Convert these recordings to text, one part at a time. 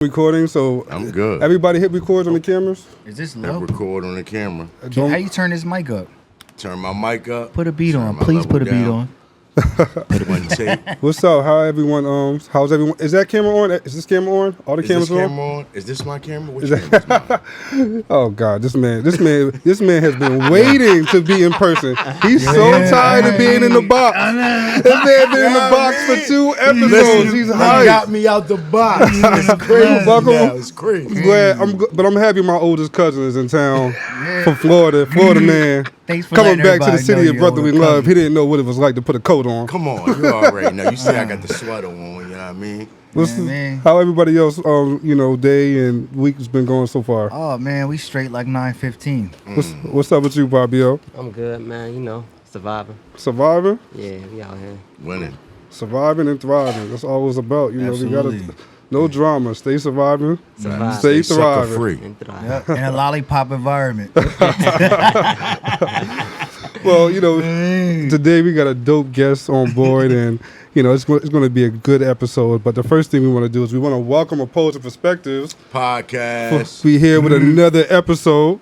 Recording, so I'm good. Everybody hit record on the cameras. Is this Hit low? record on the camera. How you turn this mic up? Turn my mic up. Put a beat turn on. my Please level put a beat down. on. Put one tape. What's up? How everyone? How's everyone? Is that camera on? Is this camera on? All the Is cameras this camera on? Is this my camera? Which camera is mine? Oh God, this man has been waiting to be in person. He's so tired of being in the box. This man been in the box for 2 episodes. Listen, He's they hyped. got me out the box. It's crazy Welcome. now. It's crazy. But I'm happy my oldest cousin is in town from Florida man. Thanks for Coming letting back to the everybody city know of your brotherly older love. cousin. He didn't know what it was like to put a coat on. Come on, you already know. You see, I got the sweater on. You know what I mean? How everybody else, day and week has been going so far? Oh man, we straight like 9:15. What's up with you, Papio? I'm good, man. You know, surviving. Surviving? Yeah, we out here. Winning. Surviving and thriving. That's all it's about. You know, we Absolutely. gotta no drama. Stay surviving. Survive. Stay Sucker thriving. free. And thrive. Yep. In a lollipop environment. Well, today we got a dope guest on board, and it's going to be a good episode. But the first thing we want to do is we want to welcome Opposing Perspectives. Podcast. We here with another episode.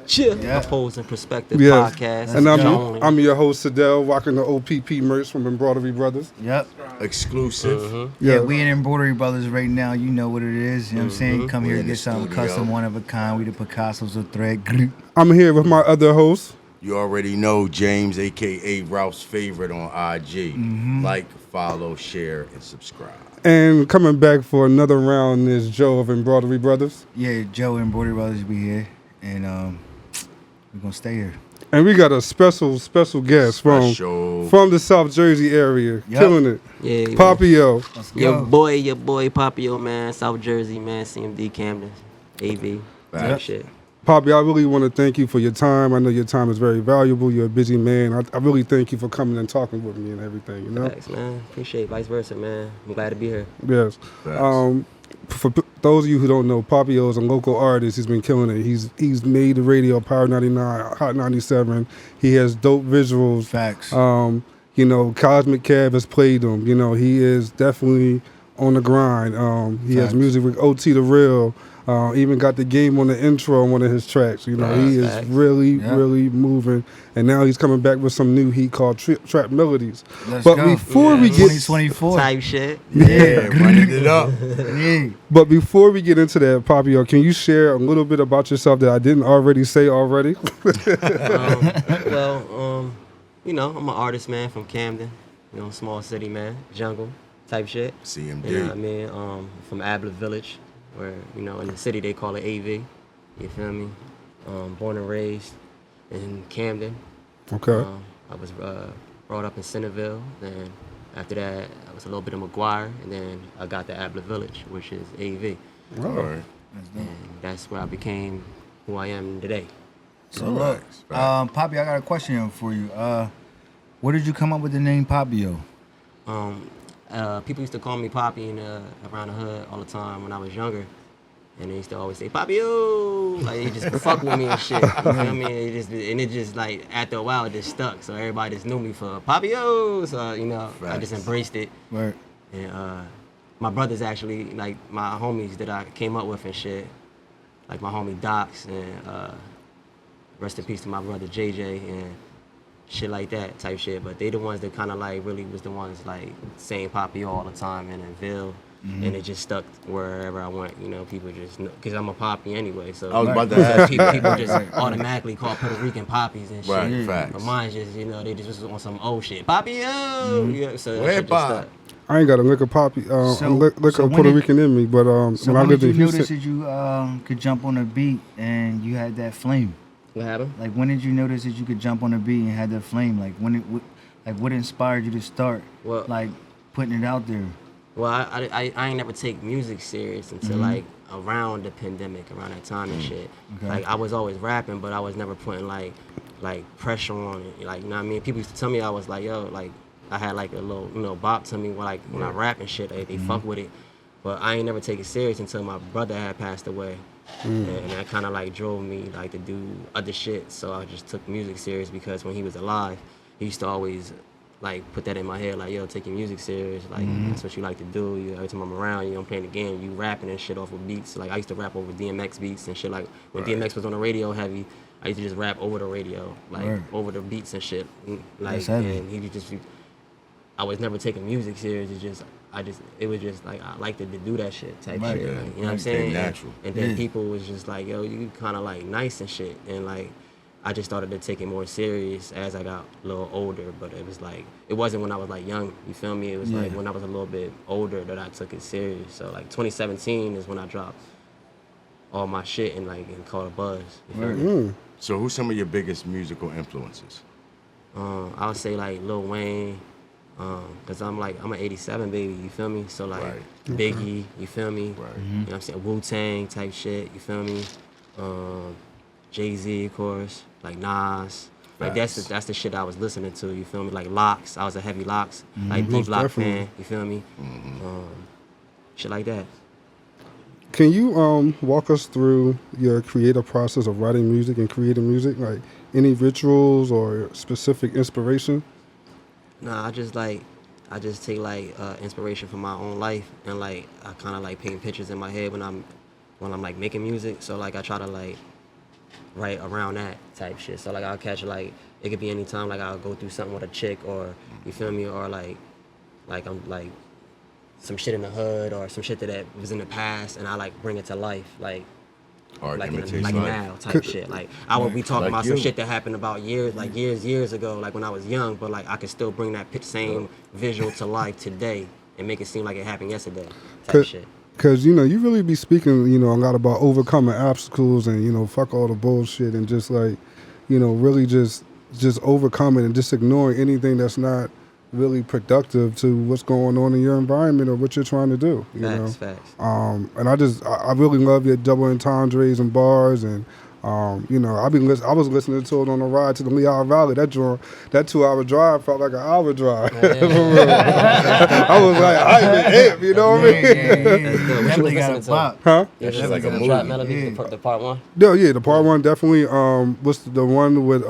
Chill. Yeah. Opposing Perspective Yes. podcast. And Only. I'm your host, Sadell, rocking the OPP merch from Embroidery Brothers. Yep. Exclusive. Yeah, we in Embroidery Brothers right now. You know what it is. You know what I'm saying? Come here We to in get the something studio. custom, one of a kind. We the Picassos of thread. I'm here with my other host. You already know James, a.k.a. Ralph's favorite on IG. Like, follow, share, and subscribe. And coming back for another round is Joe of Embroidery Brothers. Yeah, Joe and Embroidery Brothers be here. And we're going to stay here. And we got a special guest Special. from the South Jersey area. Yep. Killing it. Yeah, man. Papio. Let's Your go. boy Papio, man. South Jersey, man. CMD, Camden, AV. Right. Type shit. Poppy, I really want to thank you for your time. I know your time is very valuable. You're a busy man. I really thank you for coming and talking with me and everything, Thanks, man. Appreciate it. Vice versa, man. I'm glad to be here. Yes. Facts. For those of you who don't know, Papio is a local artist. He's been killing it. He's made the radio, Power 99, Hot 97. He has dope visuals. Facts. Cosmic Cab has played him. He is definitely on the grind. He has Facts. music with OT The Real. Even got the game on the intro on one of his tracks. He is Facts. really, Yeah. really moving. And now he's coming back with some new heat called Trap Melodies. Let's But go. before we get 2024. Type shit. Yeah, running it up. Yeah. But before we get into that, Papio, can you share a little bit about yourself that I didn't already say already? I'm an artist, man, from Camden. Small city, man. Jungle type shit. CMD. You know what I mean? From Abla Village, where, in the city they call it AV. You feel me? Born and raised in Camden. Okay. I was brought up in Centerville. Then after that, I was a little bit of McGuire. And then I got to Abla Village, which is AV. All right. And that's where I became who I am today. So look, Facts. Papio, I got a question for you. Where did you come up with the name Papio? People used to call me Poppy around the hood all the time when I was younger. And they used to always say, Papio! Like, they just fuck with me and shit. You know what I mean? It just, like, after a while, it just stuck. So everybody just knew me for Papio. So, I just embraced it. Right. And my brothers actually, like, my homies that I came up with and shit, like my homie Docs, and rest in peace to my brother JJ, and shit like that type shit. But they the ones that kind of, like, really was the ones, like, saying Papio all the time in Ville. And it just stuck wherever I went. People just know, because I'm a Poppy anyway. So I was about to ask people just automatically call Puerto Rican Poppies and shit. Right, facts. But mine just, they just was on some old shit. Papio! Yeah, so that Where shit just Pop? stuck. I ain't got a lick of Poppy, So lick when of Puerto did- Rican in me, but So when I when lived did in you notice Houston, that you could jump on a beat and you had that flame? What happened? Like when did you notice that you could jump on a beat and had that flame? Like what inspired you to start Well- like putting it out there? Well, I ain't never take music serious until like around the pandemic, around that time and shit. Okay. Like I was always rapping, but I was never putting like pressure on it. Like, you know what I mean? People used to tell me I was like, yo, like I had like a little, bop to me when I rap and shit. They fuck with it, but I ain't never take it serious until my brother had passed away. And that kind of like drove me like to do other shit. So I just took music serious because when he was alive, he used to always like put that in my head, like, yo, take your music serious, like that's what you like to do. Every time I'm around you, I'm playing the game, you rapping and shit off of beats. Like I used to rap over DMX beats and shit. Like when DMX was on the radio heavy, I used to just rap over the radio, like over the beats and shit. Like and he just, I was never taking music serious. It was just like I liked to do that shit type shit. Like, you know what I'm saying? Natural. And then people was just like, yo, you kind of like nice and shit, and like. I just started to take it more serious as I got a little older, but it was like, it wasn't when I was like young, you feel me? It was like when I was a little bit older that I took it serious. So like 2017 is when I dropped all my shit and caught a buzz. You feel me? So who's some of your biggest musical influences? I would say like Lil Wayne, cause I'm an 87 baby, you feel me? So like Biggie, you feel me? Right. You know what I'm saying? Wu-Tang type shit, you feel me? Jay-Z, of course, like Nas. Like that's the shit I was listening to, you feel me? Like Locks, I was a heavy Locks, like Mvlcom fan, you feel me? Shit like that. Can you walk us through your creative process of writing music and creating music? Like any rituals or specific inspiration? Nah, I just take like inspiration from my own life, and like I kind of like paint pictures in my head when I'm like making music. So like I try to like write around that type shit. So like I'll catch like it could be any time, like I'll go through something with a chick, or you feel me, or like I'm like some shit in the hood or some shit that was in the past, and I like bring it to life, like now type shit. Like I would be talking about some shit that happened about years ago, like when I was young, but like I could still bring that same visual to life today and make it seem like it happened yesterday type shit. Because, you really be speaking, a lot about overcoming obstacles and, fuck all the bullshit and just like, really just overcoming and just ignoring anything that's not really productive to what's going on in your environment or what you're trying to do. Facts. And I really love your double entendres and bars, and I was listening to it on the ride to the Lehigh Valley. That 2-hour drive felt like an hour drive. I was like, I even hip, you know what I mean? Definitely got a pop. Huh? That shit's like a movie. Melodies, the part one. Yeah, the part one definitely. What's the one with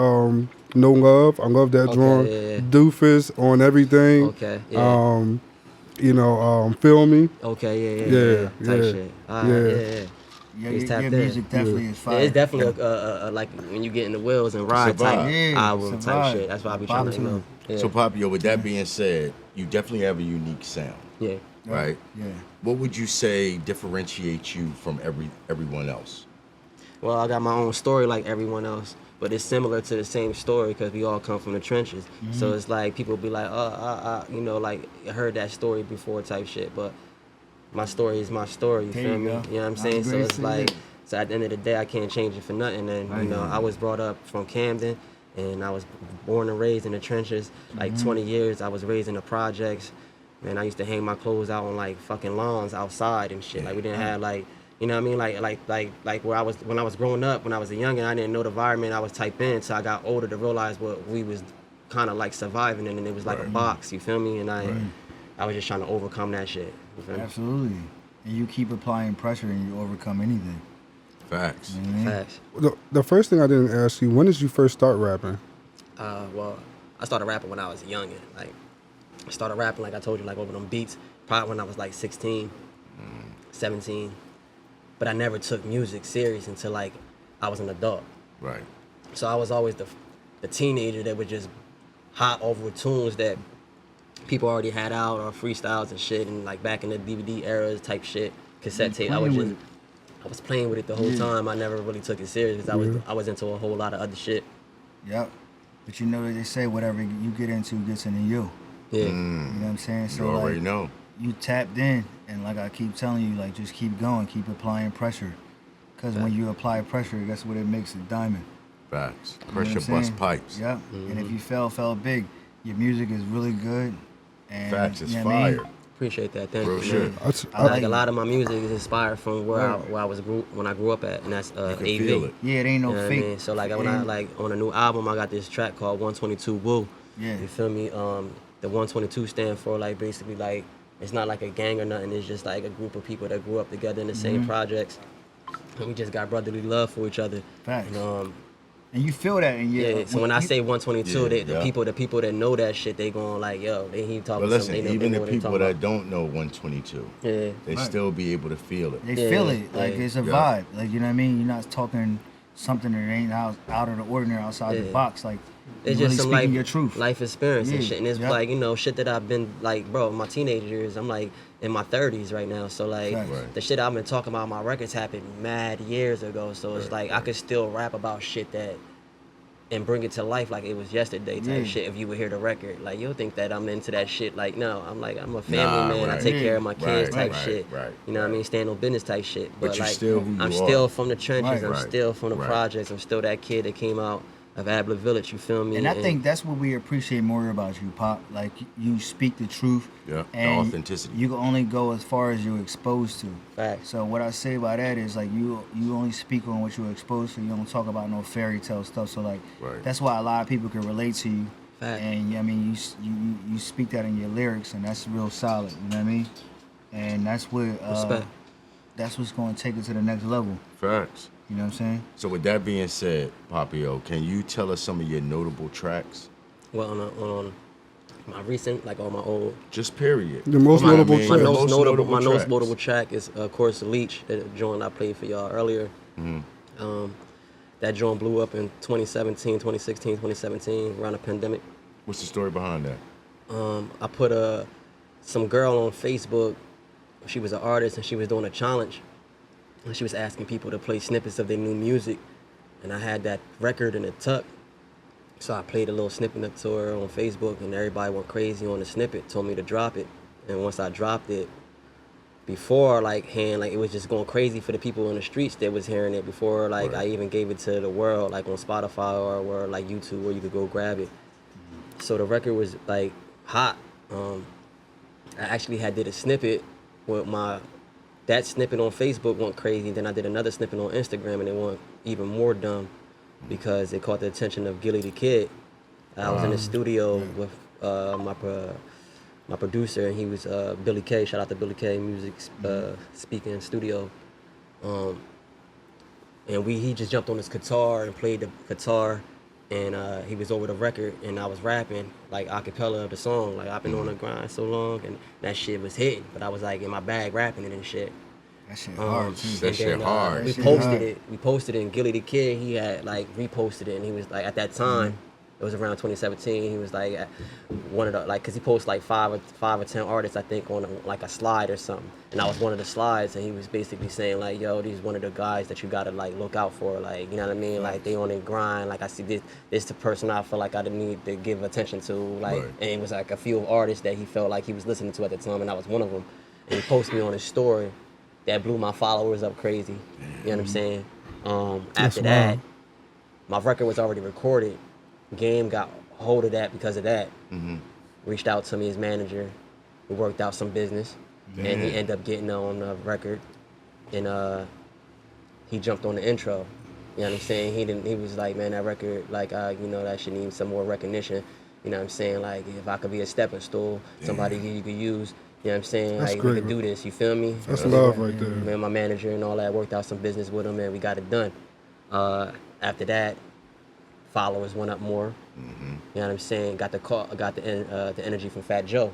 No Love? I love that drawing. Yeah. Doofus on everything. Okay. Yeah. Feel Me. Okay. Yeah. Type shit. Yeah. Your music definitely is fire. Yeah, it's definitely a like when you get in the wheels and ride type album type shit. That's why I be trying to know. Yeah. So Papio, with that being said, you definitely have a unique sound. Yeah. Right? Yeah. What would you say differentiates you from everyone else? Well, I got my own story like everyone else, but it's similar to the same story because we all come from the trenches. So it's like people be like, like I heard that story before type shit, but my story is my story, you feel me? You know what I'm saying? So it's like, so at the end of the day, I can't change it for nothing. And, I was brought up from Camden, and I was born and raised in the trenches. Like 20 years, I was raised in the projects. Man, I used to hang my clothes out on like fucking lawns outside and shit. Like we didn't have like, you know what I mean? Like where I was, when I was growing up, when I was a youngin', I didn't know the environment I was type in. So I got older to realize what we was kind of like surviving in, and it was like a box, you feel me? And I was just trying to overcome that shit. Absolutely. And you keep applying pressure and you overcome anything. Facts. Mm-hmm. Facts. The first thing I didn't ask you, when did you first start rapping? Well, I started rapping when I was youngin'. Like, I started rapping, like I told you, like over them beats, probably when I was like 16, 17. But I never took music serious until like I was an adult. Right. So I was always the teenager that would just hop over tunes that people already had out, or freestyles and shit, and like back in the DVD eras type shit, cassette tape. I was playing with it the whole time. I never really took it serious because I was into a whole lot of other shit. Yep. But they say whatever you get into gets into you. Yeah. You know what I'm saying? So you already know. You tapped in, and like I keep telling you, like just keep going, keep applying pressure. Because when you apply pressure, that's what it makes a diamond. Facts. You know Pressure bust pipes. Yep. And if you fell big, your music is really good. And, Facts, it's fire. Appreciate that. Thank you. Sure. Like a lot of my music is inspired from where I grew up at, and that's AV. Feel it. Yeah, it ain't no You know fake. what I mean? So like when I like on a new album, I got this track called 122 Woo. Yeah. You feel me? The 122 stand for like basically like it's not like a gang or nothing. It's just like a group of people that grew up together in the same projects, and we just got brotherly love for each other. Facts. And, And you feel that in your... Yeah, so when I say 122, Yeah, the people that know that shit, they going like, yo, he talking But listen, something. They even know the what they people talking that about. don't know 122, Yeah. they still be able to feel it. They feel it. Yeah, Like, yeah. it's a Yeah. vibe. Like, you know what I mean? You're not talking something that ain't out of the ordinary, outside the Yeah. box. Like, It's you're just really some speaking your truth. life experience and Yeah, shit. And it's yeah. like, you know, shit that I've been like, bro, my teenage years, I'm like in my 30s right now. So like Facts. Right. the shit I've been talking about, my records happened mad years ago. So it's Right, like I could still rap about shit that and bring it to life like it was yesterday type Yeah. shit if you would hear the record. Like you'll think that I'm into that shit. Like no, I'm a family Nah, man. I right. take care of my kids Right, type right, shit. right, You know what I right. mean? Stand on business type shit. But you're like still who I'm you still are. from the trenches. Right. I'm Right, still from the right. projects. I'm still that kid that came out of Abla Village. You feel me? And I think that's what we appreciate more about you, Pop. Like, you speak the truth. Yeah, the and authenticity. You can only go as far as you're exposed to. Facts. So what I say by that is, like, you only speak on what you're exposed to. You don't talk about no fairy tale stuff. So, like, Right. that's why a lot of people can relate to you. Fact. And, I mean, you speak that in your lyrics, and that's real solid. You know what I mean? And that's what Respect. that's what's going to take it to the next level. Facts. You know what I'm saying? So with that being said, Papio, can you tell us some of your notable tracks? Well, on my recent, like on my old. Just period. The most Come on, notable man. track. Your most notable my tracks. most notable track is, of course, Leech, that joint I played for y'all earlier. That joint blew up in 2017, 2016, 2017, around the pandemic. What's the story behind that? I put some girl on Facebook. She was an artist and she was doing a challenge. And she was asking people to play snippets of their new music. And I had that record in a tuck. So I played a little snippet up to her on Facebook and everybody went crazy on the snippet, told me to drop it. And once I dropped it, before it was just going crazy for the people in the streets that was hearing it before Right. I even gave it to the world, like on Spotify or like YouTube where you could go grab it. So the record was like hot. I actually did a snippet with that snippet on Facebook went crazy. Then I did another snippet on Instagram and it went even more dumb because it caught the attention of Gilly the Kid. I was in the studio with my producer and he was Billy K. Shout out to Billy K. Music speaking studio. And he just jumped on his guitar and played the guitar. And he was over the record, and I was rapping like a cappella of the song. Like I've been on the grind so long, and that shit was hitting. But I was like in my bag rapping it and shit. That shit hard, too. That shit hard. We shit posted hard. it. We posted it, and Gilly the Kid, he had like reposted it, and he was like at that time. It was around 2017. He was like one of the cause he posted like five or 10 artists I think on like a slide or something, and I was one of the slides, and he was basically saying like, yo, these one of the guys that you gotta like look out for, like you know what I mean, like they on their grind, like I see this the person I feel like I need to give attention to, like, Right. and it was like a few artists that he felt like he was listening to at the time, and I was one of them, and he posted me on his story, that blew my followers up crazy, you know what I'm saying? After that, wild. my record was already recorded. Game got hold of that because of that. Reached out to me, his manager. We worked out some business, and he ended up getting on the record. And he jumped on the intro. You know what I'm saying? He was like, man, that record, like, that should need some more recognition. You know what I'm saying? Like, if I could be a stepping stool, somebody you could use. You know what I'm saying? That's like, great, we could do bro. this. You feel me? That's love right there. Me and my manager and all that worked out some business with him, and we got it done. After that, followers went up more. You know what I'm saying? Got the energy from Fat Joe.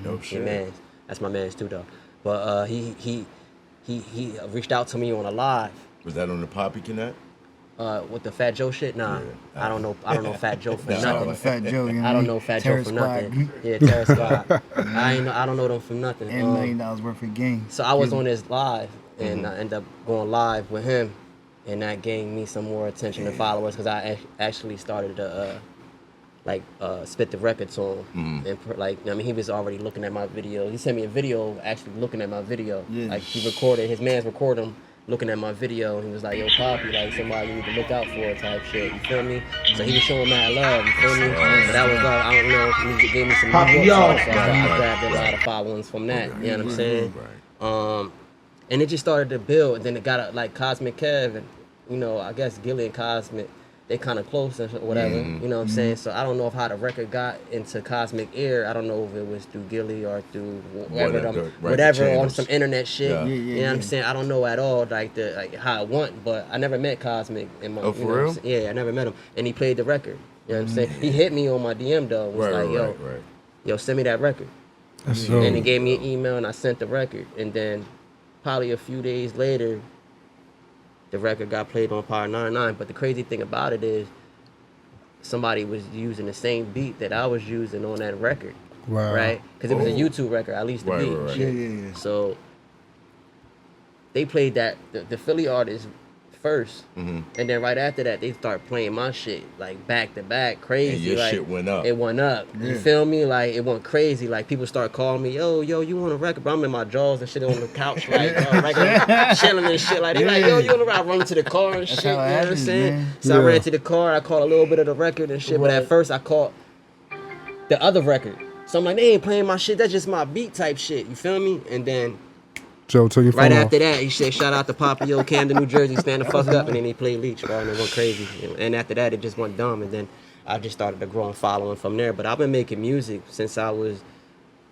No Your shit. man. That's my man's too though. But he reached out to me on a live. Was that on the Poppy Connect? With the Fat Joe shit? Nah. Yeah. I don't know Fat Joe from Shout out to nothing. Fat Joe. You know I don't what know Fat Terror Joe from Squad. nothing. Yeah, Terror Squad. I don't know them from nothing. $1 million worth of game. So I was on this live, and I ended up going live with him, and that gained me some more attention and followers because I actually started to spit the record to him. And he was already looking at my video. He sent me a video actually looking at my video. Yeah. Like he recorded, his man's recorded him looking at my video, and he was like, yo, Poppy, like somebody you need to look out for type shit, you feel me? So he was showing mad love, you feel me? But that was all, I don't know, he gave me some New York songs, so I grabbed a lot of followings from that, you know what I'm saying? Right. And it just started to build, and then it got like Cosmic Kev, and I guess Gilly and Cosmic, they kind of close or whatever. You know what I'm saying? So I don't know if how the record got into Cosmic Ear. I don't know if it was through Gilly or through whatever on some internet shit. Yeah. You know what I'm saying? I don't know at all like how it went, but I never met Cosmic in my. Oh, for real? Yeah, I never met him, and he played the record. You know what I'm saying? He hit me on my DM though. Was like, yo, send me that record. And he gave me an email, and I sent the record, and then probably a few days later, the record got played on Power 99. But the crazy thing about it is, somebody was using the same beat that I was using on that record. Wow. Right? Because it was a YouTube record, at least the beat. Right. Yeah. So they played that, the Philly artist first, and then right after that, they start playing my shit like back to back, crazy. And your like, shit went up. It went up. You feel me? Like it went crazy. Like people start calling me, yo, you want a record? But I'm in my drawers and shit on the couch, like chilling and shit. Like they like, yo, you want a record? I run to the car and shit. You know what I'm saying? Man. So I ran to the car. I caught a little bit of the record and shit. But at first, I caught the other record. So I'm like, they ain't playing my shit. That's just my beat type shit. You feel me? And then Joe, turn your phone right off. after that, he said, shout out to Papio, Camden, New Jersey, stand the fuck up. And then he played Leech, bro, and it went crazy. And after that, it just went dumb. And then I just started to grow and following from there. But I've been making music since I was,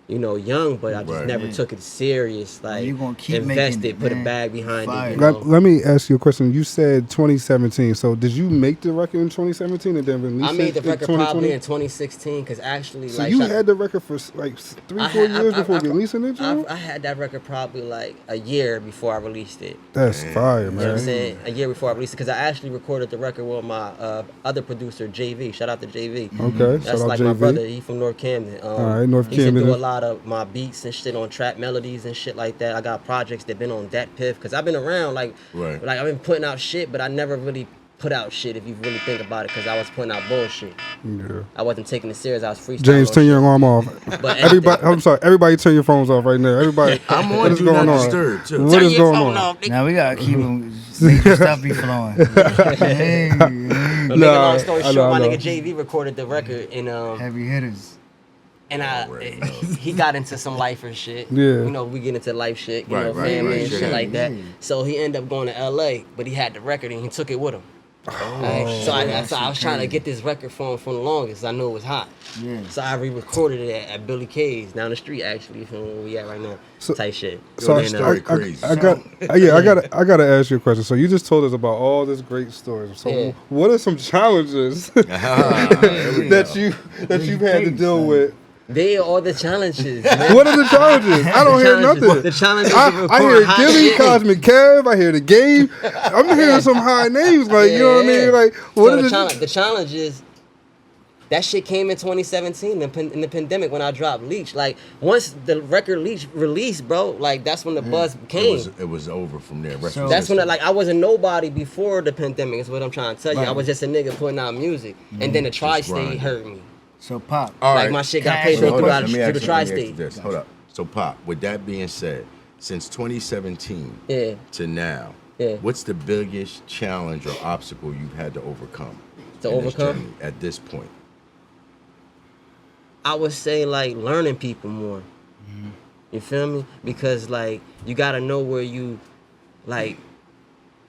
young, but I just never took it serious. Like, you gonna keep invested, making it, put a man. bag behind Fire. it. Let me ask you a question. You said 2017. So did you make the record in 2017 and then release it? I made the in record 2020? probably in 2016, because actually, So like, you had the record for like 3-4 years before releasing it, Joe? I had that record probably like a year before I released it. That's fire, You know what I'm man. saying? A year before I released it, because I actually recorded the record with my other producer, JV. Shout out to JV. Okay, That's shout out like my JV. brother. He from North Camden. All right, North he used to Camden. do a lot of my beats and shit on trap melodies and shit like that. I got projects that been on that piff, because I've been around like I've been putting out shit, but I never really put out shit if you really think about it, because I was putting out bullshit. Yeah. I wasn't taking it serious. I was freestyling. James, turn your alarm off. But Everybody, I'm sorry. Everybody, turn your phones off right now. Everybody, I'm what on is Do going Not on? Disturb, too. What Turn is your going phone on? off, nigga. Now we gotta keep them. Make the stuff be flowing. But make a long story I know, short, I my know. nigga JV recorded the record, and Heavy hitters. he got into some lifer shit. Yeah. We get into life shit, Right, family and shit shit like that. happens. So he ended up going to LA, but he had the record and he took it with him. Right? So I was trying to get this record for him for the longest. I knew it was hot. Yeah. So I re-recorded it at Billy K's down the street, actually, from where we at right now. Type shit. So Yo, story crazy. I gotta ask you a question. So you just told us about all this great stories. So what are some challenges that you've had to deal with? They are all the challenges, man. What are the challenges? I don't hear nothing. The challenges. I hear Gilly, Cosmic Kev. I hear the game. I'm hearing some high names, like you know what I mean. Like what So are the challenge? The challenge is that shit came in 2017 in the pandemic when I dropped Leech. Like once the record Leech released, bro, like that's when the buzz came. It was over from there. So- That's when I wasn't nobody before the pandemic. Is what I'm trying to tell you. Right. I was just a nigga putting out music, and then the tri-state grinding. hurt me. So Pop. All Like right. my shit got Cash played So all hold throughout Let me through ask the you- let me ask you tri-state. this. Hold up. So Pop, with that being said, since 2017 Yeah. to now, Yeah. what's the biggest challenge or obstacle you've had to overcome? To in this overcome? journey at this point? I would say like learning people more. You feel me? Because like you gotta know where you like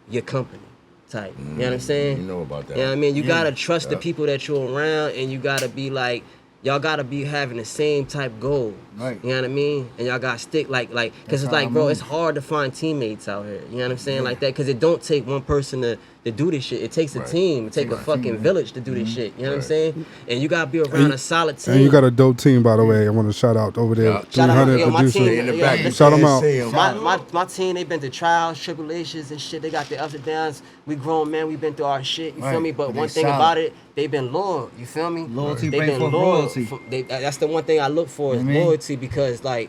your company type. You know what I'm saying? You know about that. You know what I mean? You Yeah. gotta trust the people that you're around, and you gotta be like, y'all gotta be having the same type goal. Right. You know what I mean? And y'all gotta stick like, cause That's it's how like, I bro, move. it's hard to find teammates out here. You know what I'm saying? Like that, cause it don't take one person to do this shit. It takes a Right. team. It takes a Right. fucking Team. village to do this shit. You know what I'm Right. saying? And you gotta be around a solid team. And you got a dope team, by the way. I want to shout out over there. Yeah. Shout out, 300 yo, my producer. team, In the yo, back. listen, Shout 'em out. Say 'em. My team, they been through trials, tribulations, and shit. They got their ups and downs. We grown, man. We been through our shit. You feel Right. me? But But one they thing solid. about it, they been loyal. You feel me? Loyalty They brings been forth loyal. royalty. That's the one thing I look for is You know what I mean? loyalty, because like,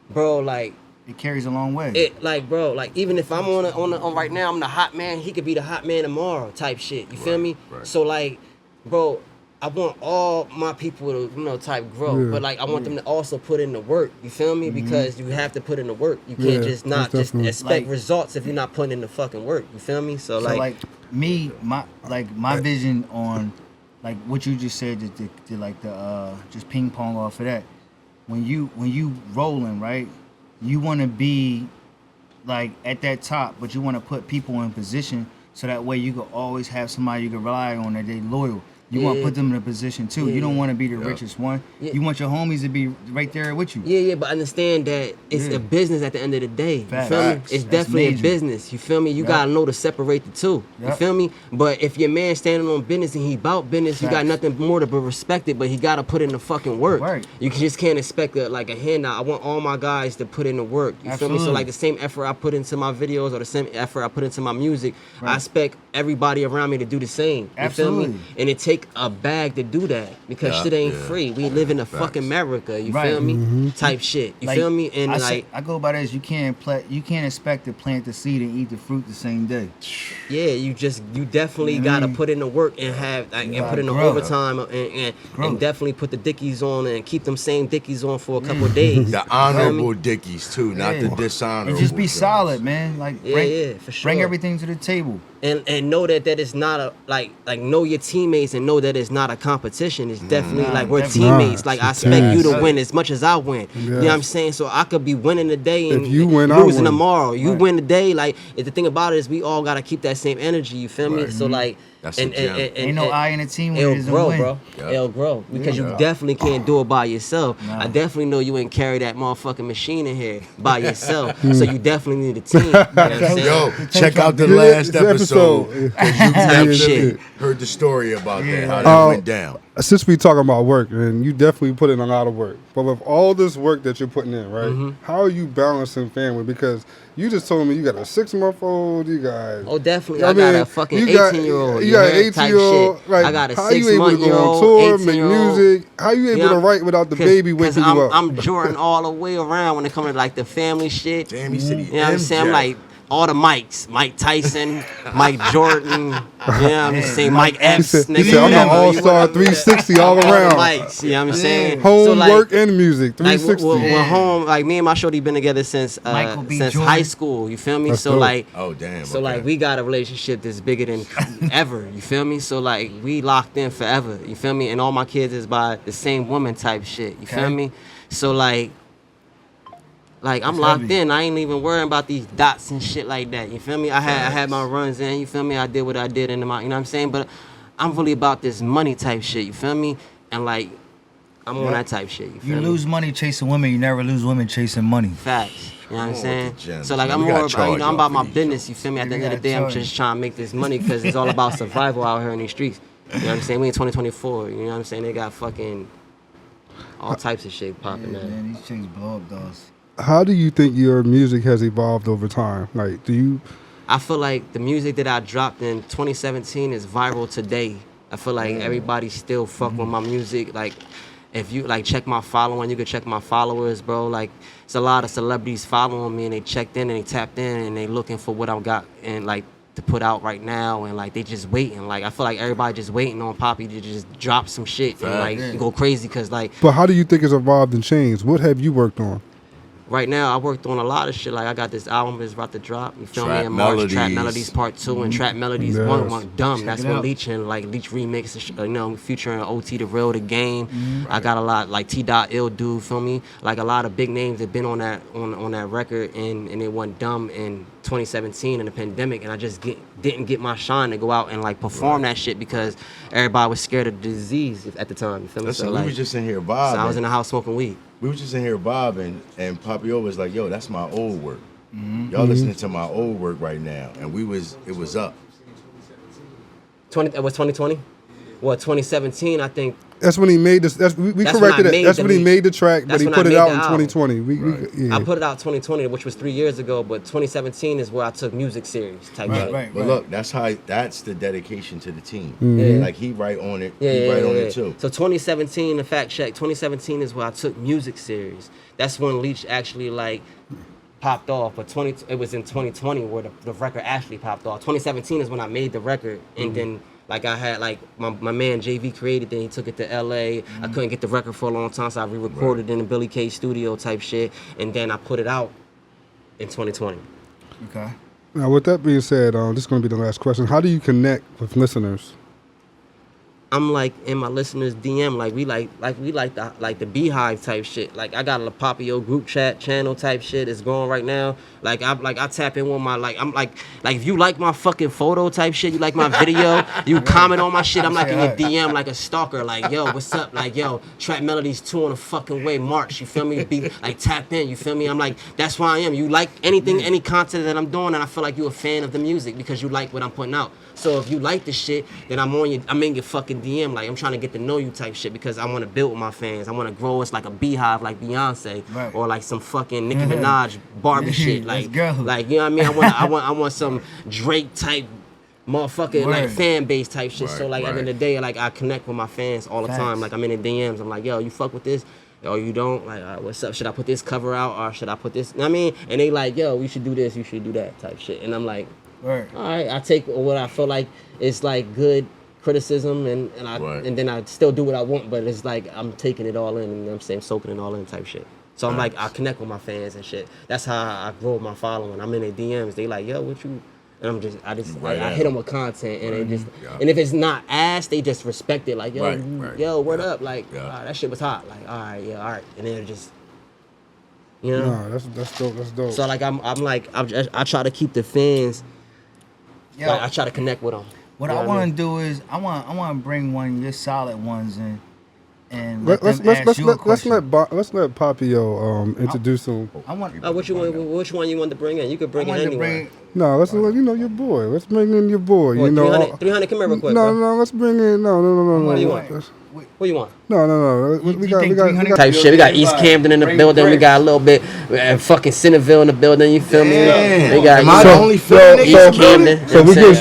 bro, like It carries a long way. it, like bro, like even if I'm on right now, I'm the hot man. He could be the hot man tomorrow, type shit. You feel me? right. So like, bro, I want all my people to type grow, Yeah. but like I want them to also put in the work. You feel me? Because you have to put in the work. You Yeah, can't just not most just definitely. expect Like- results if you're not putting in the fucking work. You feel me? So So like me, my vision on like what you just said, the just ping pong off of that. When you rolling, right, you want to be like at that top, but you want to put people in position so that way you can always have somebody you can rely on that they loyal. You want to put them in a position too. You don't want to be the richest one. You want your homies to be right there with you. Yeah, but understand that it's a business at the end of the day. Facts. You feel me? Facts. It's That's definitely major. a business. You feel me? You gotta know to separate the two. You feel me? But if your man standing on business and he about business, you got nothing more to be respected, but he gotta put in the fucking work. Right. You just can't expect a handout. I want all my guys to put in the work. You feel me? So like the same effort I put into my videos or the same effort I put into my music, I expect everybody around me to do the same. You feel me? And it take a bag to do that because shit ain't free. We live in a fucking America. You feel me? Type shit. You feel me? And I go by this. You can't expect to plant the seed and eat the fruit the same day. Yeah, you definitely gotta put in the work and have and put in the overtime and definitely put the dickies on and keep them same dickies on for a couple of days. The honorable dickies too, not the dishonorable. And just be ones. solid, man. Like for sure. Bring everything to the table. And know that it's not a like know your teammates and know that it's not a competition. It's definitely like we're teammates. Like I expect you to win as much as I win. You know what I'm saying? So I could be winning today and if you win, losing I win. tomorrow. You win today. Like the thing about it is we all gotta keep that same energy. You feel me? So like That's and ain't no I in the team when it'll it grow, win. bro. It'll grow because you definitely can't do it by yourself. I definitely know you ain't carry that motherfucking machine in here by yourself. So you definitely need a team. You know what I'm saying? Yo, check out the last episode. 'Cause you definitely shit. heard the story about that, how that went down. Since we talking about work, and you definitely put in a lot of work, but with all this work that you're putting in, right? How are you balancing family? Because you just told me you got a 6-month-old, you got Definitely. I got a fucking 18-year-old. You got an 18-year-old. Like, I got a how you able to go on 6-month-year-old, tour, make 18-year-old. music? How you able to write without the baby waking you up? I'm Jordan all the way around when it comes to like the family shit. Damn, he said he You know what I'm saying? I'm like all the Mikes, Mike Tyson, Mike Jordan, you know what I'm saying, Mike Epps. He said I'm the all-star 360 all All the around. Mikes, you know what I'm saying? Home, So, like, work, and music, 360. Like, we're home, like me and my shorty been together since high school, you feel me? That's so dope. like, oh damn. so like we got a relationship that's bigger than ever, you feel me? So like we locked in forever, you feel me? And all my kids is by the same woman type shit, you feel me? So like I'm locked in. I ain't even worrying about these dots and shit like that. You feel me? I had my runs in. You feel me? I did what I did in my. You know what I'm saying? But I'm really about this money type shit. You feel me? And like I'm on that type shit. You feel You me? lose money chasing women. You never lose women chasing money. Facts. You know what I'm saying? gems, So like man. I'm We gotta more about, charge I'm about y'all my for these business. You feel me? At the end of the gotta day, I'm charge. just trying to make this money because it's all about survival out here in these streets. You know what I'm saying? We in 2024. You know what I'm saying? They got fucking all types of shit popping there. Man, these chicks blow up dolls. How do you think your music has evolved over time? Like, do you? I feel like the music that I dropped in 2017 is viral today. I feel like everybody still fuck with my music. Like, if you like check my following, you can check my followers, bro. Like, it's a lot of celebrities following me and they checked in and they tapped in and they looking for what I've got and like to put out right now and like they just waiting. Like I feel like everybody just waiting on Papi to just drop some shit and like go crazy because like But how do you think it's evolved and changed? What have you worked on? right now, I worked on a lot of shit. Like I got this album that's about to drop. You feel Trap me? In March, Melodies. Trap Melodies Part 2 and Trap Melodies Yes. 1 went dumb. That's it when out. Leech and like Leech remix, you know, featuring OT the Real, the Game. I got a lot like T. Dot Ill Dude. Feel me? Like a lot of big names that been on that on that record and it went dumb in 2017 in the pandemic, and I just didn't get my shine to go out and like perform that shit because everybody was scared of the disease at the time. You feel me? Listen, So we like, was just in here so vibing. I was in the house smoking weed. We was just in here vibing, and Papio was like, "Yo, that's my old work. Y'all listening to my old work right now." And it was up. It was 2020. Well, 2017, I think. That's when he made this. We That's corrected when I it. That's made when he the- made the track, but that's he when put I it made out the in album. 2020. Yeah. I put it out 2020, which was 3 years ago, but 2017 is where I took music serious type shit. Right. But look, that's the dedication to the team. Mm-hmm. Like he right on it. Yeah, he right on yeah. it too. So 2017, the fact check, 2017 is where I took music serious. That's when Leech actually like popped off. But it was in 2020 where the record actually popped off. 2017 is when I made the record, and then like I had like my man JV created, then he took it to LA. I couldn't get the record for a long time, so I re-recorded in the Billy K studio type shit, and then I put it out in 2020. Okay. Now, with that being said, this is going to be the last question. How do you connect with listeners? I'm like in my listeners DM, like we like the Beehive type shit. Like I got a Papio group chat channel type shit. It's going right now. Like I tap in with my I'm like if you like my fucking photo type shit, you like my video, you comment on my shit. I'm like in your DM like a stalker. Like yo, what's up? Like yo, Trap Melodies 2 on the fucking way, March. You feel me? Be like tap in. You feel me? I'm like that's why I am. You like anything, any content that I'm doing, and I feel like you a fan of the music because you like what I'm putting out. So if you like the shit, then I'm in your fucking DM. Like I'm trying to get to know you type shit because I want to build with my fans. I want to grow us like a beehive like Beyonce right. or like some fucking Nicki Minaj Barbie shit. Like you know what I mean? I want some Drake type motherfucking like fan base type shit. So like at the end of the day, like I connect with my fans all the time. Like I'm in the DMs. I'm like, yo, you fuck with this? Or you don't? Like, what's up? Should I put this cover out or should I put this? You know what I mean? And they like, yo, we should do this. You should do that type shit. And I'm like, all right, I take what I feel like is like good criticism and then I still do what I want, but it's like I'm taking it all in, you know what I'm saying, soaking it all in type shit. So I'm like, I connect with my fans and shit. That's how I grow my following. I'm in their DMs. They like, yo, what you? And I hit them with content, and they just, and if it's not ass, they just respect it. Like, yo, yo, word up, like, that shit was hot. Like, all right, and then it just, you know. Nah, that's dope. That's dope. So like, I try to keep the fans. Yo, like, I try to connect with them. What I want to do is I want to bring one of your solid ones in, and let's let Papio introduce him. I want. Which one you want to bring in? You could bring in anyone. No, let's your boy. Let's bring in your boy. What, 300. Come here real quick. No, let's bring in. No. What do you want? What do you want? No. We got type shit. We got East Camden in the building. We got a little bit fucking Centerville in the building. You feel me? We got am I the only fan? East Camden. So we getting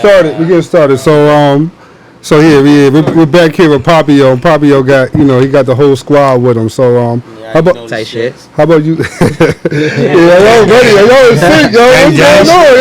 started. So we're back here with Papio. Papio got he got the whole squad with him. So how about type shit? How about you? Y'all ready? Y'all in sync, yo. What's going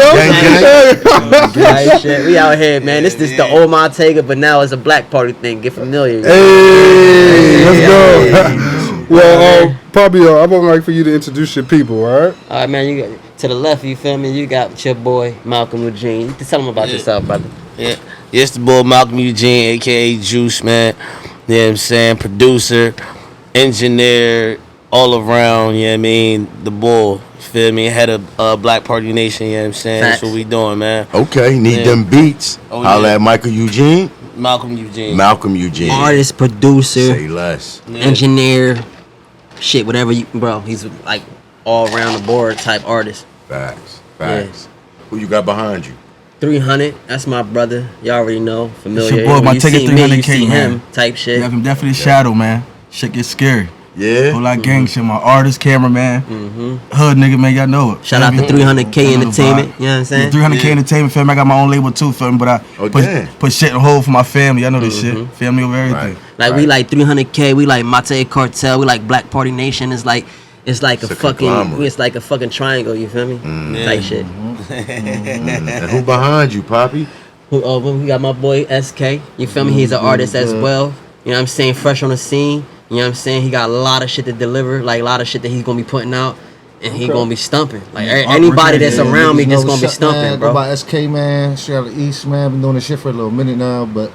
on, yo? Shit. We out here, man. This is the old Montega, but now it's a black party thing. Get familiar. Hey, let's go. Well, Papio, I would like for you to introduce your people, all right? All right, man. You got to the left. You feel me? You got your boy Mvlcom Eugene. You can tell them about yourself, brother. Yeah, it's the boy Mvlcom Eugene, aka Juice, man. You know what I'm saying? Producer, engineer, all around, you know what I mean? The bull, feel me? Head of Black Party Nation, you know what I'm saying? Facts. That's what we doing, man. Okay, need them beats. Holla at Michael Eugene. Mvlcom Eugene. Mvlcom Eugene. Artist, producer, Say less. engineer, shit, whatever you, bro. He's like all around the board type artist. Facts. Who you got behind you? 300, that's my brother. Y'all already know, familiar. It's your boy, When my you ticket see me, 300K, you see man. him type shit. Yeah, I'm definitely shadow, man. Shit gets scary. Yeah. Whole lot of gang shit. My artist, cameraman, hood nigga, man, y'all know it. Shout out to 300K Entertainment, you know what I'm saying? 300K Entertainment, fam. I got my own label too, fam. But I put shit in hold for my family. I know this shit. Family over everything. Like we like 300K, we like Mate Cartel, we like Black Party Nation. It's like a fucking triangle. You feel me? Type shit. And who behind you, Poppy? We got my boy SK. You feel me? He's an artist as well. You know what I'm saying? Fresh on the scene. You know what I'm saying? He got a lot of shit to deliver, like a lot of shit that he's gonna be putting out, and he gonna be stumping. Like anybody that's around me just gonna be stumping, bro. Go by SK, man. Straight out of the East, man. Been doing this shit for a little minute now, but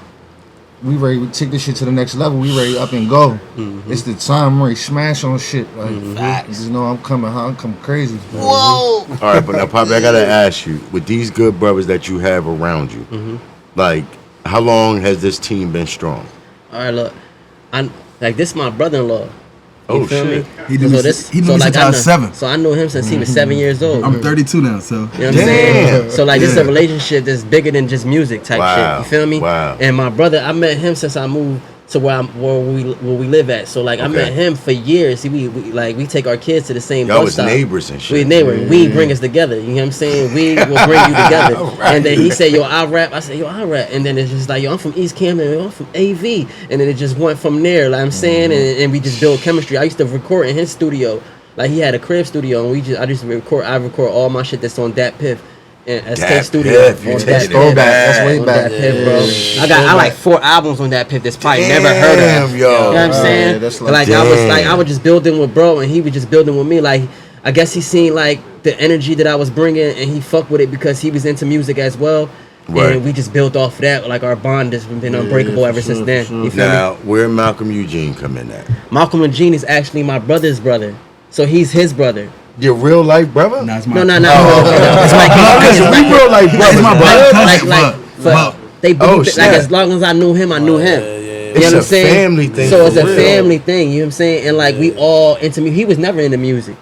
we ready to take this shit to the next level. We ready up and go. It's the time. I'm ready to smash on shit. Like, you know, I'm coming crazy. Whoa! All right, but now, Poppy, I gotta ask you, with these good brothers that you have around you, like, how long has this team been strong? All right, look, this is my brother-in-law. You feel me? He knew me since I was 7. So I knew him since he was 7 years old. I'm 32 now, so. You know what I'm saying? So like this is a relationship that's bigger than just music type shit. You feel me? Wow. And my brother, I met him since I moved to where we live at. So like I met him for years. We take our kids to the same Y'all bus was stop. neighbors and shit. We neighbors. We bring us together. You know what I'm saying? We will bring you together. And then he said, yo, I rap. I said, yo, I rap. And then it's just like, yo, I'm from East Camden. Yo, I'm from AV. And then it just went from there. Like I'm saying, and we just built chemistry. I used to record in his studio. Like he had a crib studio, and I record all my shit that's on Dat Piff. And SK Dat Studio. Piff, you On take Dat it Piff. That's way On back. Dat Piff, bro. I like 4 albums on Dat Piff that's probably never heard of. Yo. You know what I'm saying? Yeah, that's I was just building with bro, and he was just building with me. Like I guess he seen like the energy that I was bringing, and he fucked with it because he was into music as well. Right. And we just built off of that. Like our bond has been unbreakable ever since then. You feel Now, me? where Mvlcom Eugene come in at? Mvlcom Eugene is actually my brother's brother. So he's his brother. Your real life brother? Nah, it's No. my It's my Because we real life brothers, my bro. brother. They Oh, like snap. as long as I knew him, I knew him. You know It's what I'm a saying? family thing So it's for a real. family thing. You know what I'm saying? And like we all into music. He was never into music.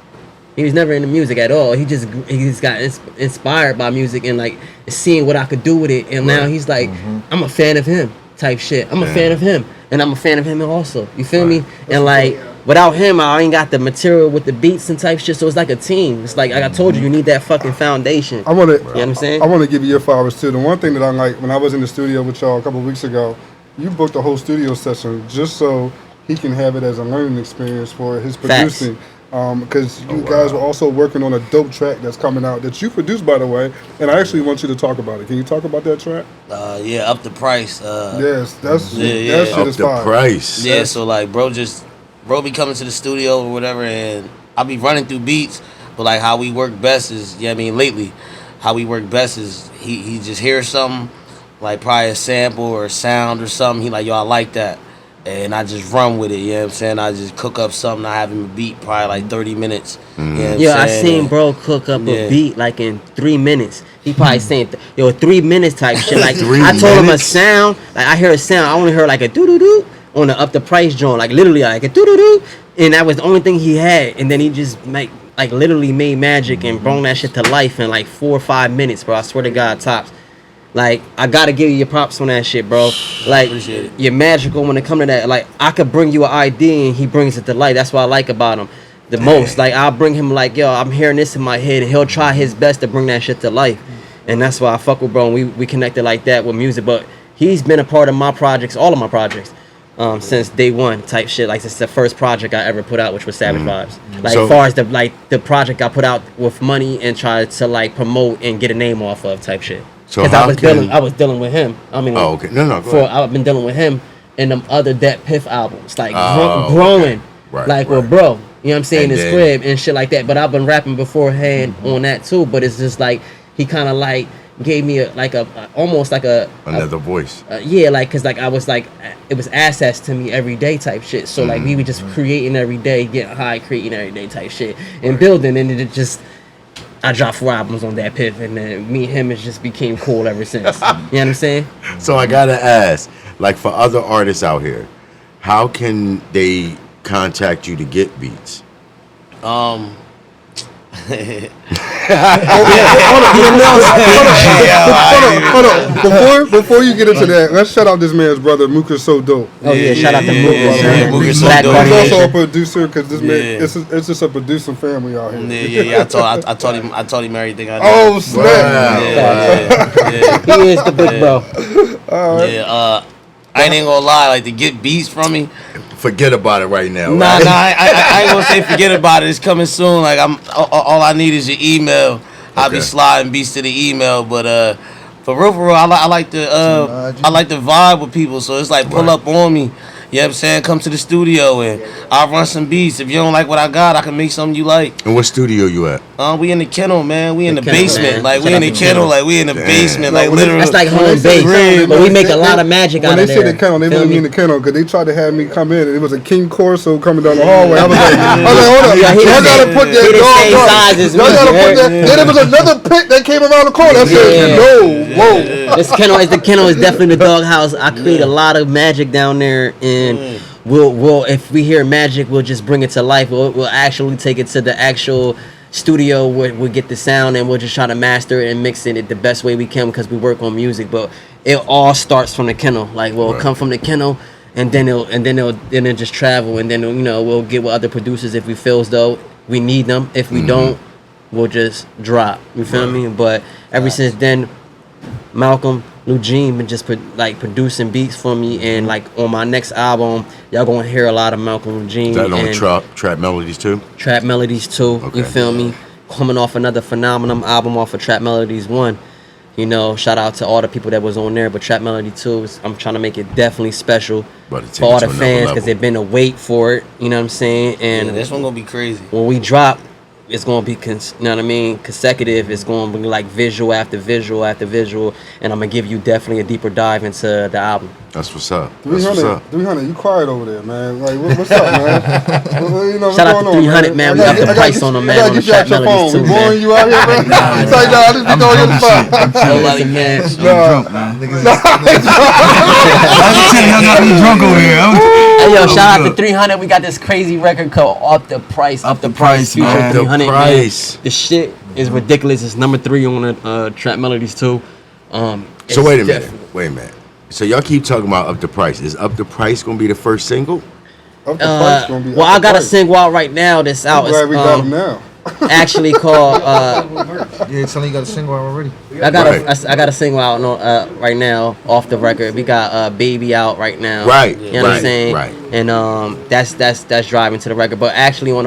He was never into music at all. He just got inspired by music and like seeing what I could do with it. And now he's like, I'm a fan of him type shit. I'm a fan of him, and I'm a fan of him also. You feel me? And like without him, I ain't got the material with the beats and type shit. So it's like a team. It's like I told you, you need that fucking foundation. I want to. You know what I'm saying? I want to give you your flowers too. The one thing that I like when I was in the studio with y'all a couple of weeks ago, you booked a whole studio session just so he can have it as a learning experience for his producing. Because you guys were also working on a dope track that's coming out that you produced, by the way, and I actually want you to talk about it. Can you talk about that track? Yeah, up the price. Yes, that shit Up is the fire. price. Yeah, so like bro be coming to the studio or whatever, and I'll be running through beats, but like how we work best is, yeah, I mean lately, how we work best is he just hears something, like probably a sample or a sound or something, he like, yo, I like that. And I just run with it, you know what I'm saying? I just cook up something, I have him a beat probably like 30 minutes. You know what I'm Yo, I saying? seen bro cook up a beat like in 3 minutes. He probably saying, 3 minutes type shit. Like 3 I told him a minutes? sound, like I hear a sound, I only heard like a doo-doo-doo on the up the price joint, like literally like a doo-doo-doo. And that was the only thing he had. And then he just literally made magic and brought that shit to life in like 4 or 5 minutes, bro. I swear to God, tops. Like, I gotta give you your props on that shit, bro. Like, Appreciate it. you're magical when it come to that. Like, I could bring you an idea and he brings it to life. That's what I like about him the most. Like, I'll bring him like, yo, I'm hearing this in my head, and he'll try his best to bring that shit to life. And that's why I fuck with bro, and we connected like that with music. But he's been a part of my projects, all of my projects, since day one type shit. Like, since the first project I ever put out, which was Savage Vibes. Like, So- as far as the project I put out with money and tried to like promote and get a name off of type shit. So Because how I was dealing with him. I mean, Oh, okay. No, go ahead. I've been dealing with him and them other Dat Piff albums, like Oh, growing, okay. Right, like right. with bro. You know what I'm saying? And His then- crib and shit like that. But I've been rapping beforehand on that too. But it's just like he kind of like gave me almost like a Another voice. yeah, like cause like I was like it was assets to me every day type shit. So like we were just creating every day, getting high, creating every day type shit, and building, and it just. I dropped 4 albums on that Piff, and then me and him has just became cool ever since. You know what I'm saying? So I gotta ask, like for other artists out here, how can they contact you to get beats? Hold on. Before you get into that, let's shout out this man's brother, Mooka's So Dope. Oh yeah, shout out to yeah, Mook. yeah, Mook is so Black dope. Party He's also a Nation. producer because this man, Yeah. it's just a producing family out here. Yeah. I told him everything I know. Oh snap! Yeah. He is the big bro. Yeah, I ain't gonna lie, like to get beats from me. Forget about it right now. Nah, right? I ain't gonna say forget about it. It's coming soon. Like all I need is your email. I'll be Okay. sliding beats to the email, but for real, I like the vibe with people. So it's like pull up on me. You know what I'm saying? Come to the studio and I'll run some beats. If you don't like what I got, I can make something you like. And what studio you at? We in the kennel, man. We in the kennel, basement. man. Like we Shout in out the to kennel. the Like we in the basement. Like when they- literally. That's like When they home say base, kennel, but we make a they- lot of magic When out they of say there. the kennel, they Feel really me? mean the kennel because they tried to have me come in and it was a King Corso coming down the hallway. I was like, hold up, Yeah, he y'all the gotta same- put that he the dog same up. size as Y'all me, gotta put right? that. Then there was another pit that came around the corner. I said, Yeah. no, whoa. The kennel is definitely the doghouse. I create a lot of magic down there, and we'll if we hear magic, we'll just bring it to life. We'll actually take it to the actual studio where we'll get the sound, and we'll just try to master it and mix it the best way we can because we work on music. But it all starts from the kennel. Like we'll come from the kennel, and then it'll just travel, and then we'll get with other producers if we feel as though we need them. If we don't, we'll just drop. You feel me? But ever since then, Mvlcom Eugene been just producing beats for me, and like on my next album, y'all gonna hear a lot of Mvlcom Eugene Is that on and Trap Melodies too? Trap Melodies 2. Okay. You feel me? Coming off another phenomenal album off of Trap Melodies 1. Shout out to all the people that was on there, but Trap Melody 2 I'm trying to make it definitely special About to take for all it to the another fans level. because they've been to wait for it. You know what I'm saying? And Yeah, this one gonna be crazy. when we drop, it's gonna be, you know what I mean, consecutive. It's gonna be like visual after visual after visual, and I'm gonna give you definitely a deeper dive into the album. That's what's up. That's what's 300, up. 300, you quiet over there, man. Like, what's up, man? You know, Shout out to 300, man. We up the price on them, man, on the Trap Melodies too, We boring man. you out here, man? It's like, nah, this be I'm going your drunk spot. as shit. Nobody, man. I'm drunk, man. I'm telling y'all got me drunk over here. Hey, yo, I'm shout out to good. 300. We got this crazy record called Up the Price. Up the Price, featuring man. 300, The man. Price. The shit is ridiculous. It's number 3 on the Trap Melodies too. So It's wait a minute. definitely- Wait a minute. So y'all keep talking about Up the Price. Is Up the Price gonna be the first single? Up the price gonna be well, up I the got a price. single out right now that's out. I'm glad It's, we got him now. actually called Yeah, tell you got a single out already. I got Right. I got a single out right now off the record. We got Baby out right now. Right, You know what I'm right, saying? right. And that's driving to the record. But actually on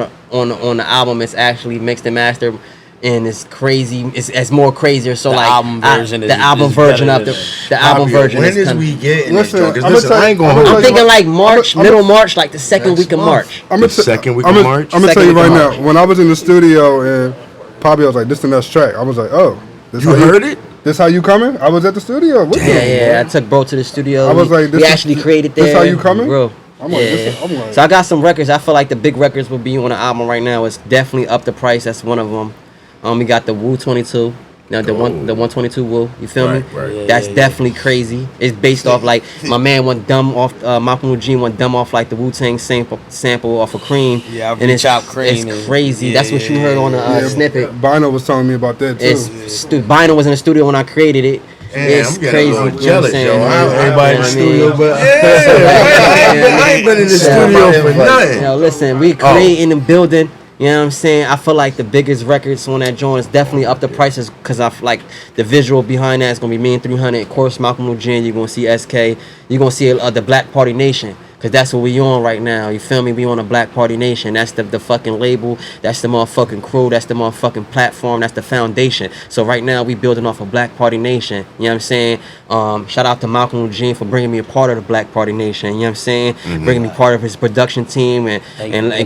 the album it's actually mixed and mastered. And it's crazy. It's more crazier. So The like album version the is album version better of than the album Papio, version. When is is kinda- we getting this Listen, joint? 'Cause I'ma listen, tell I you- ain't going I'ma to tell I'm you- thinking like March, I'ma- middle March, like the second Next week of month. March. The second week of March? I'm gonna tell you Second right week now. of March. When I was in the studio and Papio was like, "This the next track," I was like, "Oh, this You how heard it? This how you coming?" I was at the studio. With Yeah, him. yeah. I took bro to the studio. I was like, we this is- actually created there. this how you coming? Bro. I'm like, this is- I'm like- So I got some records. I feel like the big records will be on the album right now. It's definitely Up the Price. That's one of them. We got the Woo 22. Now the 122 Woo. You feel me? Right. Yeah, That's definitely crazy. It's based off like my man went dumb off. Mvlcom Eugene went dumb off like the Wu-Tang sample off of Cream. Yeah, I and it's reach out Cream It's and- crazy. yeah, That's what you heard on the Yeah, snippet. Bino was telling me about that too. It's Bino was in the studio when I created it. Damn, It's I'm getting crazy. a little you know what I'm jealous, saying? yo. You Everybody in know the what I mean? studio, but I ain't been in the studio for nothing. Yo, listen, we creating and building. You know what I'm saying? I feel like the biggest records on that joint is definitely Up the Prices because I feel like the visual behind that is gonna be me and 300. Of course, Mvlcom Eugene. You're gonna see SK. You're gonna see the Black Party Nation. Cause that's what we on right now. You feel me? We on a Black Party Nation. That's the fucking label. That's the motherfucking crew. That's the motherfucking platform. That's the foundation. So right now we building off a Black Party Nation. You know what I'm saying? Shout out to Mvlcom Eugene for bringing me a part of the Black Party Nation. You know what I'm saying? Bringing me part of his production team and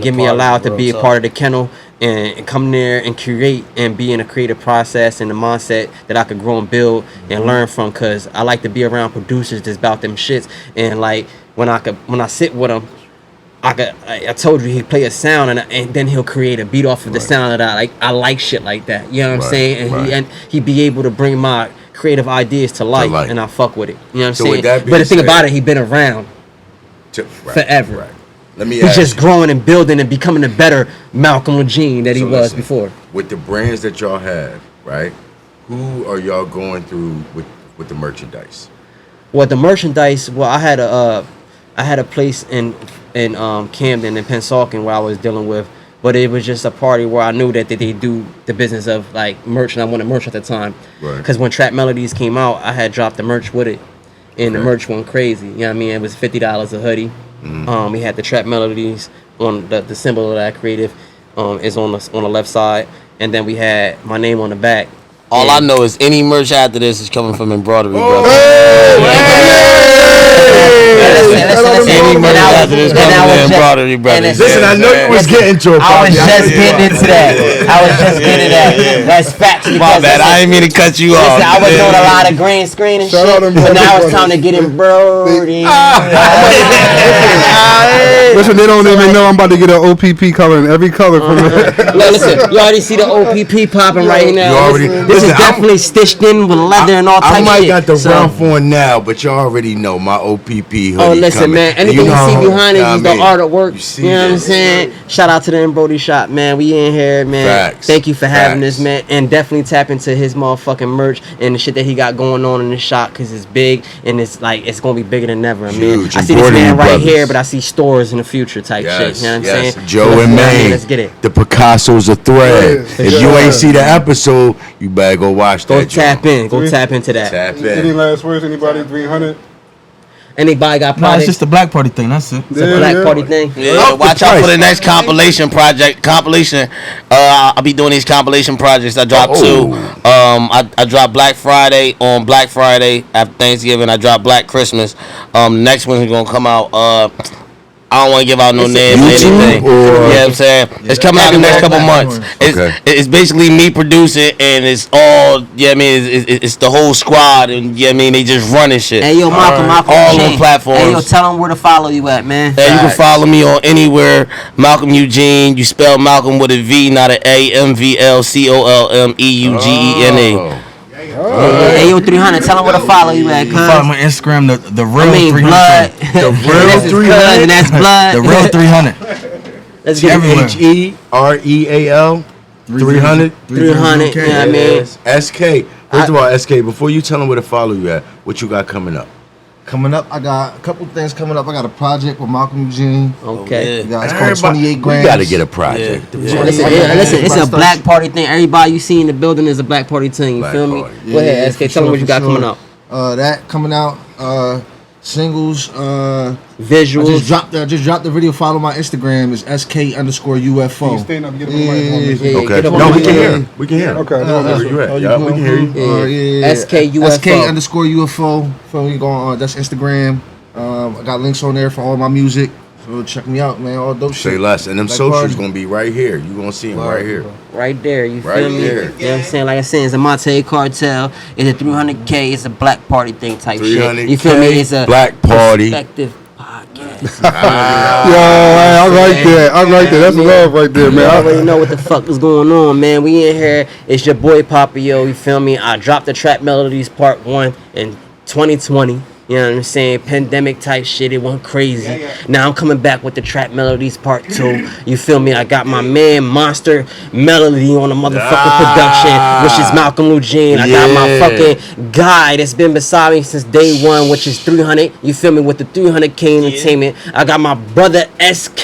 get me allowed to be a part of the kennel and come there and create and be in a creative process and the mindset that I could grow and build and learn from. Cause I like to be around producers that's about them shits and like. When I sit with him, I told you he'd play a sound and then he'll create a beat off of the sound that I like shit like that. You know what I'm saying? And he'd be able to bring my creative ideas to life and I fuck with it. You know what I'm saying? But the thing about it, he been around forever. Right. Let me He's ask just you, growing and building and becoming a better Mvlcom Eugene that he so was listen, before. With the brands that y'all have, right? Who are y'all going through with the merchandise? Well, the merchandise. Well, I had a place in Camden in Pennsauken where I was dealing with, but it was just a party where I knew that they do the business of like merch, and I wanted merch at the time. Right. Because when Trap Melodies came out, I had dropped the merch with it, and the merch went crazy. You know what I mean? It was $50 a hoodie. We had the Trap Melodies on the symbol of that creative is on the left side, and then we had my name on the back. All I know is any merch after this is coming from Embroidery Brothers. Any merch after this coming from Embroidery Brothers. Listen, I know you was getting to it. I was Bobby. just getting into that. I was just getting into that. That's facts. My bad, I didn't mean to cut you off. Listen, I was doing a lot of green screen and Shout shit, out to but now Embroidery it's time to get embroidered. Listen, they don't even know I'm about to get an OPP color in every color from it. Listen, you already see the OPP popping right now. You already- This is listen, definitely stitched in with leather and all types I of might shit. got the So- rough on now, but you already know my OPP hoodie Oh, listen, coming. man. And Anything you, know, see behind it is the I mean, art of work. You, see You know what I'm this. saying? Shout out to the Embroidery shop, man. We in here, man. Facts. Thank you for having Facts. this, man. And definitely tap into his motherfucking merch and the shit that he got going on in the shop because it's big and it's like it's gonna be bigger than ever. I mean, Huge. I see this Embroidery man right Brothers. here, but I see stores in the future type Yes, shit. You know what I'm yes. saying? Joe So let's and get out here, Maine. let's get it. The Picasso's a thread. Yeah, If for you sure. ain't see the episode, you better go watch Go that. tap joint. in. Go tap into that. Tap Any in. last words? Anybody? 300. Anybody got Nah, products? it's just the Black Party thing. That's it. It's a black party thing. Yeah, watch out for the next compilation. I'll be doing these compilation projects. I dropped two. I dropped Black Friday on Black Friday after Thanksgiving. I dropped Black Christmas. Next one's gonna come out I don't want to give out no It's names or YouTube anything. or- You know what I'm saying? It's coming out in the next couple months. Okay. It's basically me producing, and it's all, yeah, I mean, it's the whole squad, and yeah, I mean, they just running shit. Hey, yo, Malcolm, all Eugene. on platforms. Hey, yo, tell them where to follow you at, man. And you can follow me on anywhere, Mvlcom Eugene. You spell Malcolm with a V, not an A. Mvlcom Eugene. Hey, yo, 300, tell them where to follow you at, cuz. Follow my Instagram, the real I mean, 300. blood. The real This is 300? cuz, and that's blood. The real 300. Let's get Everywhere. HEREAL 300. 300, you know what I mean? SK. First of all, SK, before you tell them where to follow you at, what you got coming up? Coming up, I got a couple things coming up. I got a project with Mvlcom Eugene. Okay. It's called 28 grams. We got to get a project. Yeah, listen, it's a black party thing. Everybody you see in the building is a black party thing. You Black feel me? party. Go ahead, SK. Tell them what you got coming up. That coming out. Singles. Visuals. I just dropped the video. Follow my Instagram. It's SK_UFO. Can you stand up and get him on the mic, homie? Yeah, Okay. get up No, on we the can mic. hear him. We can hear him. Okay. Where you at? Yeah, we can hear you. SK_UFO. SK_UFO. Feel me? That's Instagram. I got links on there for all my music. So check me out, man. All dope shit. Say less. And them Black socials party. going to be right here. You going to see them right here. Right there, you Right feel me? there. You know what I'm saying? Like I said, it's a Monte Cartel. It's a 300K. It's a black party thing type shit. 300K, You feel me? It's a black party. perspective podcast. Yo, I like that. I like that. That's love right there, You man. already know what the fuck is going on, man. We in here. It's your boy Papio. You feel me? I dropped the Trap Melodies Part 1 in 2020. You know what I'm saying? Pandemic type shit. It went crazy. Now I'm coming back with the Trap Melodies Part 2. You feel me? I got my man Monster Melody on the motherfucking production, which is Mvlcom Eugene. I got my fucking guy that's been beside me since day one, which is 300. You feel me? With the 300K Entertainment. I got my brother SK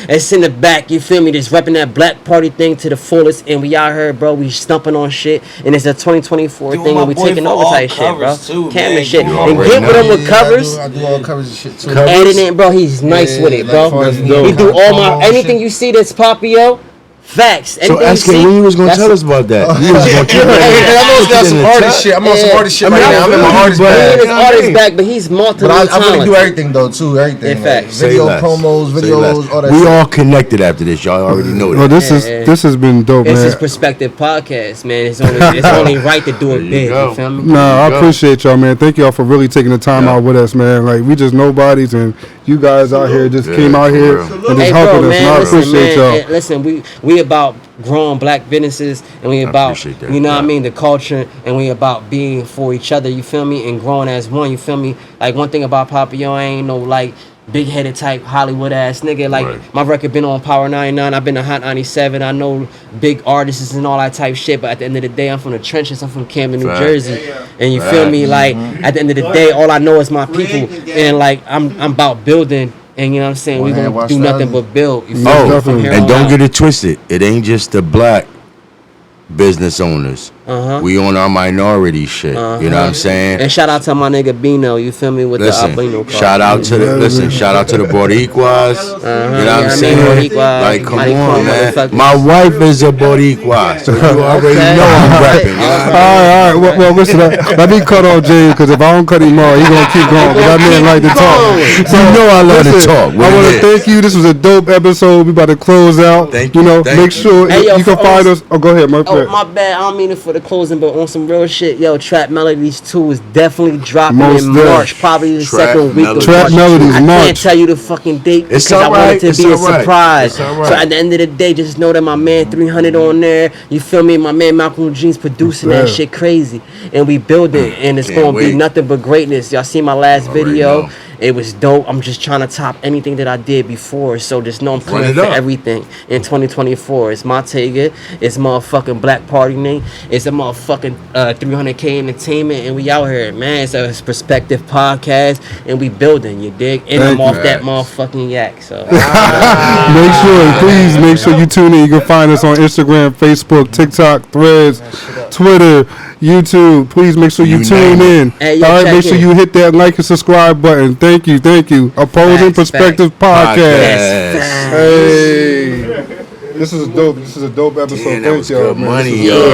that's in the back. You feel me? Just repping that black party thing to the fullest. And we out here, bro. We stumping on shit. And it's a 2024 thing. And we taking over type shit, bro. Camden shit. And get with them with covers. I do all covers and shit too. Editing, bro, he's nice with it, bro. like He do all my anything you see that's Papio. Facts. So Anything SK, when you was going to tell us about that? You was going to keep I'm on some artist shit. I'm on some Yeah. artist shit right now. I'm in my artist He in bag. his artist back, but he's multiple But I really talented. do everything though too. Everything. In fact. Say Video less. promos, Say videos, less. all that We shit. all connected after this. Y'all already know Well, that. this has been dope, It's his man. perspective podcast, man. It's only right to do it you big. go. You feel me? Nah, I go. appreciate y'all, man. Thank y'all for really taking the time out with us, man. Like, we just nobodies, and you guys out here just came out for here real. and just Hey, helping bro, us. And I man, listen, appreciate man. y'all. Listen, we about growing black businesses, and we about, appreciate that. you know what I Yeah. mean, the culture, and we about being for each other. You feel me? And growing as one. You feel me? Like one thing about Papio, I ain't no like big headed type Hollywood ass nigga. Like Right. my record been on Power 99. I've been to Hot 97. I know big artists and all that type shit. But at the end of the day, I'm from the trenches. I'm from Camden, New Fact. Jersey. And you feel me? Like at the end of the day, all I know is my people. And like I'm about building. And you know what I'm saying? We One hand gonna wash do the nothing other. but build. You feel me? Oh, From here and on don't out. get it twisted. It ain't just the black business owners. Uh-huh. We on our minority shit. You know what I'm saying? And shout out to my nigga Bino, you feel me, with Listen, the albino card. shout out to the shout out to the Boricuas. You know what yeah, I'm I mean, saying? Boricua, Like, come mighty on, cool man. motherfuckers. My wife is a Boricua, so you already Okay. know I'm repping. You know what I mean? All right. Well, listen. Let me cut off Jay, because if I don't cut him off, he gonna keep going. Because that man like to talk. You know I love to Listen, talk. I want to thank you. This was a dope episode. We about to close out. Thank you you, know, thank make you. sure Hey, yo, you can for find us- us. Oh, go ahead, my Oh, friend. my bad. I don't mean it for the closing, but on some real shit, yo, Trap Melodies 2 is definitely dropping Most in definitely. March, probably the Trap second week of Melodies. Trap March. Melodies, I March. can't tell you the fucking date It's because I want alright, it to it's be a alright, surprise. it's alright. So at the end of the day, just know that my man 300 on there. You feel me? My man Mvlcom Eugene's producing that Yeah. shit crazy, and we building, and it's Can't gonna be wait. nothing but greatness. Y'all see my last Already video? know. It was dope. I'm just trying to top anything that I did before. So just know I'm Run coming it for up. everything in 2024. It's my Tega. It's motherfucking Black Party name. It's a motherfucking 300K Entertainment, and we out here, man. It's a perspective podcast, and we building. You dig? And Thank I'm off you. that motherfucking yak. So Please make sure you tune in. You can find us on Instagram, Facebook, TikTok, Threads, Twitter, YouTube. Please make sure you You tune name in. Hey, yo, All right, check make sure in. you hit that like and subscribe button. Thank you. Opposing Facts, Perspective Podcast. Yes. Hey, this is dope. This is a dope episode. Damn, that Thank was y'all, good man. money, This is yo. dope.